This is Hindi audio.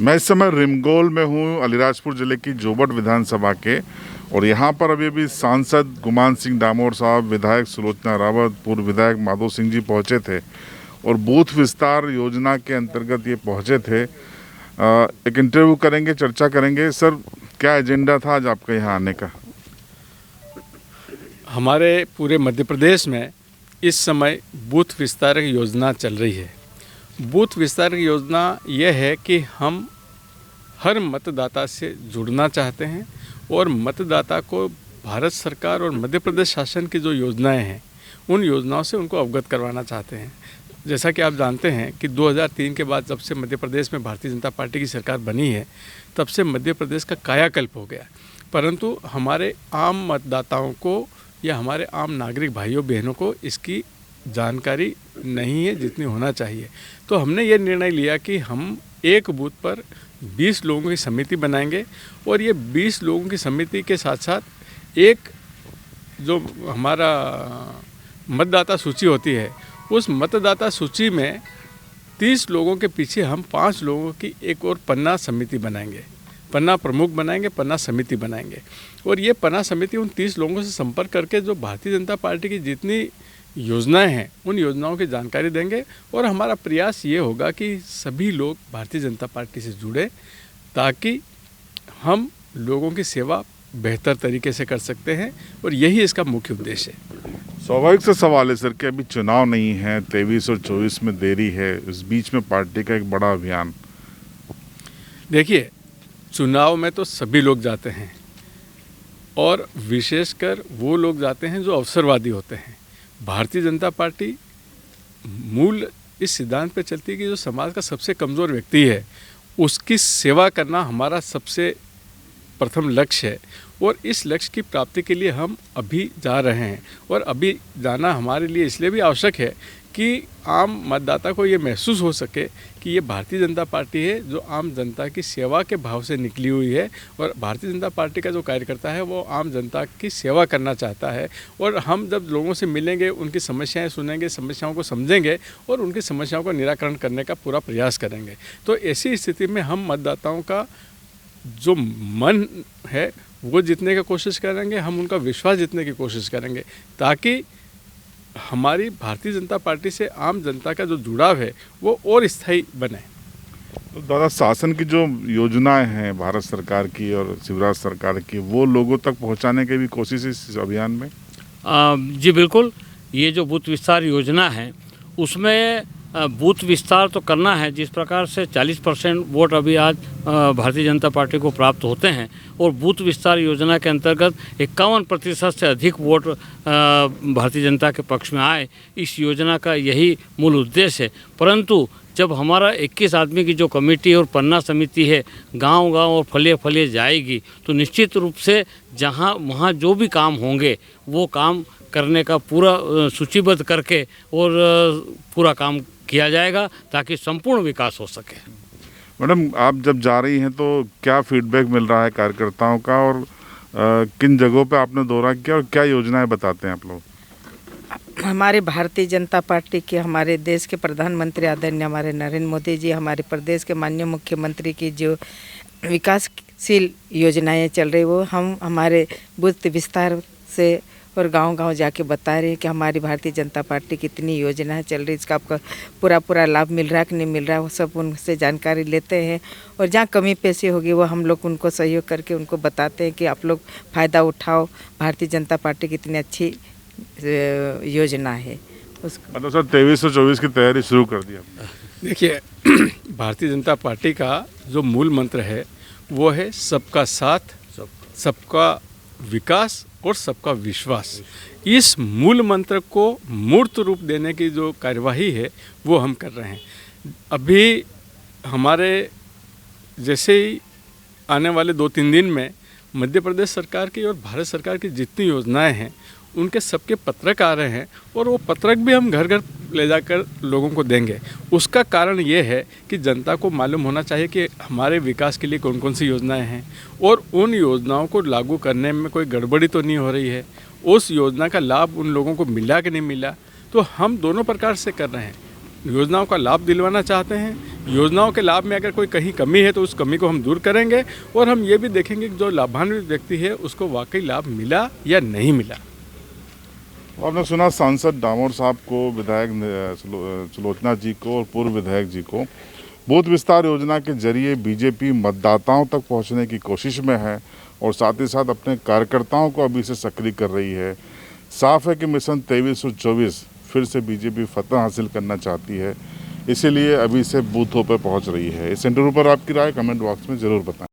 मैं इस समय रिमगोल में हूँ, अलीराजपुर जिले की जोबट विधानसभा के। और यहाँ पर अभी सांसद गुमान सिंह डामोर साहब, विधायक सुलोचना रावत, पूर्व विधायक माधो सिंह जी पहुँचे थे और बूथ विस्तार योजना के अंतर्गत ये पहुँचे थे। एक इंटरव्यू करेंगे, चर्चा करेंगे। सर, क्या एजेंडा था आज आपका यहाँ आने का? हमारे पूरे मध्य प्रदेश में इस समय बूथ विस्तारक योजना चल रही है। बूथ विस्तारक योजना यह है कि हम हर मतदाता से जुड़ना चाहते हैं और मतदाता को भारत सरकार और मध्य प्रदेश शासन की जो योजनाएं हैं उन योजनाओं से उनको अवगत करवाना चाहते हैं। जैसा कि आप जानते हैं कि 2003 के बाद जब से मध्य प्रदेश में भारतीय जनता पार्टी की सरकार बनी है तब से मध्य प्रदेश का कायाकल्प हो गया, परंतु हमारे आम मतदाताओं को या हमारे आम नागरिक भाइयों बहनों को इसकी जानकारी नहीं है जितनी होना चाहिए। तो हमने ये निर्णय लिया कि हम एक बूथ पर 20 लोगों की समिति बनाएंगे और ये 20 लोगों की समिति के साथ साथ एक जो हमारा मतदाता सूची होती है उस मतदाता सूची में 30 लोगों के पीछे हम 5 लोगों की एक और पन्ना समिति बनाएंगे, पन्ना प्रमुख बनाएंगे, पन्ना समिति बनाएंगे। और ये पन्ना समिति उन 30 लोगों से संपर्क करके जो भारतीय जनता पार्टी की जितनी योजनाएं हैं उन योजनाओं की जानकारी देंगे। और हमारा प्रयास ये होगा कि सभी लोग भारतीय जनता पार्टी से जुड़े ताकि हम लोगों की सेवा बेहतर तरीके से कर सकते हैं, और यही इसका मुख्य उद्देश्य है। स्वाभाविक से सवाल है सर कि अभी चुनाव नहीं है, 23 और 24 में देरी है, इस बीच में पार्टी का एक बड़ा अभियान। देखिए, चुनाव में तो सभी लोग जाते हैं और विशेषकर वो लोग जाते हैं जो अवसरवादी होते हैं। भारतीय जनता पार्टी मूल इस सिद्धांत पे चलती है कि जो समाज का सबसे कमज़ोर व्यक्ति है उसकी सेवा करना हमारा सबसे प्रथम लक्ष्य है। और इस लक्ष्य की प्राप्ति के लिए हम अभी जा रहे हैं, और अभी जाना हमारे लिए इसलिए भी आवश्यक है कि आम मतदाता को ये महसूस हो सके कि ये भारतीय जनता पार्टी है जो आम जनता की सेवा के भाव से निकली हुई है, और भारतीय जनता पार्टी का जो कार्यकर्ता है वो आम जनता की सेवा करना चाहता है। और हम जब लोगों से मिलेंगे, उनकी समस्याएं सुनेंगे, समस्याओं को समझेंगे और उनकी समस्याओं का निराकरण करने का पूरा प्रयास करेंगे। तो ऐसी स्थिति में हम मतदाताओं का जो मन है वो जीतने की कोशिश करेंगे, हम उनका विश्वास जीतने की कोशिश करेंगे ताकि हमारी भारतीय जनता पार्टी से आम जनता का जो जुड़ाव है वो और स्थायी बने। तो दादा, शासन की जो योजनाएं हैं भारत सरकार की और शिवराज सरकार की, वो लोगों तक पहुंचाने की भी कोशिश इस अभियान में? जी बिल्कुल। ये जो बूथ विस्तार योजना है उसमें बूथ विस्तार तो करना है। जिस प्रकार से 40% वोट अभी आज भारतीय जनता पार्टी को प्राप्त होते हैं और बूथ विस्तार योजना के अंतर्गत 51% से अधिक वोट भारतीय जनता के पक्ष में आए, इस योजना का यही मूल उद्देश्य है। परंतु जब हमारा 21 आदमी की जो कमेटी और पन्ना समिति है गांव-गांव और फलिए जाएगी तो निश्चित रूप से जहां वहां जो भी काम होंगे वो काम करने का पूरा सूचीबद्ध करके और पूरा काम किया जाएगा ताकि संपूर्ण विकास हो सके। मैडम, आप जब जा रही हैं तो क्या फीडबैक मिल रहा है कार्यकर्ताओं का, और किन जगहों पे आपने दौरा किया और क्या योजनाएं बताते हैं आप लोग? हमारे भारतीय जनता पार्टी के, हमारे देश के प्रधानमंत्री आदरणीय हमारे नरेंद्र मोदी जी, हमारे प्रदेश के माननीय मुख्यमंत्री की जो विकासशील योजनाएं चल रही वो हम हमारे बूथ विस्तार से और गांव-गांव जाके बता रहे हैं कि हमारी भारतीय जनता पार्टी की कितनी योजनाएं चल रही, इसका आपको पूरा लाभ मिल रहा है कि नहीं मिल रहा है, वो सब उनसे जानकारी लेते हैं। और जहाँ कमी पेशी होगी वो हम लोग उनको सहयोग करके उनको बताते हैं कि आप लोग फ़ायदा उठाओ, भारतीय जनता पार्टी की इतनी अच्छी योजना है उसको। मतलब सर, 23 और 24 की तैयारी शुरू कर दी आपने? देखिए, भारतीय जनता पार्टी का जो मूल मंत्र है वो है सबका साथ, सबका विकास और सबका विश्वास। इस मूल मंत्र को मूर्त रूप देने की जो कार्यवाही है वो हम कर रहे हैं। अभी हमारे जैसे ही आने वाले 2-3 दिन में मध्य प्रदेश सरकार की और भारत सरकार की जितनी योजनाएं हैं उनके सबके पत्रक आ रहे हैं, और वो पत्रक भी हम घर घर ले जाकर लोगों को देंगे। उसका कारण ये है कि जनता को मालूम होना चाहिए कि हमारे विकास के लिए कौन कौन सी योजनाएं हैं और उन योजनाओं को लागू करने में कोई गड़बड़ी तो नहीं हो रही है, उस योजना का लाभ उन लोगों को मिला कि नहीं मिला। तो हम दोनों प्रकार से कर रहे हैं। योजनाओं का लाभ दिलवाना चाहते हैं। योजनाओं के लाभ में अगर कोई कहीं कमी है तो उस कमी को हम दूर करेंगे और हम ये भी देखेंगे कि जो लाभान्वित व्यक्ति है उसको वाकई लाभ मिला या नहीं मिला। आपने सुना सांसद डामोर साहब को, विधायक सुलोचना जी को और पूर्व विधायक जी को बूथ विस्तार योजना के जरिए बीजेपी मतदाताओं तक पहुंचने की कोशिश में है और साथ ही साथ अपने कार्यकर्ताओं को अभी से सक्रिय कर रही है। साफ है कि मिशन 2324 फिर से बीजेपी फतह हासिल करना चाहती है, इसीलिए अभी से बूथों पर पहुंच रही है। इस इंटरव्यू पर आपकी राय कमेंट बॉक्स में ज़रूर बताएं।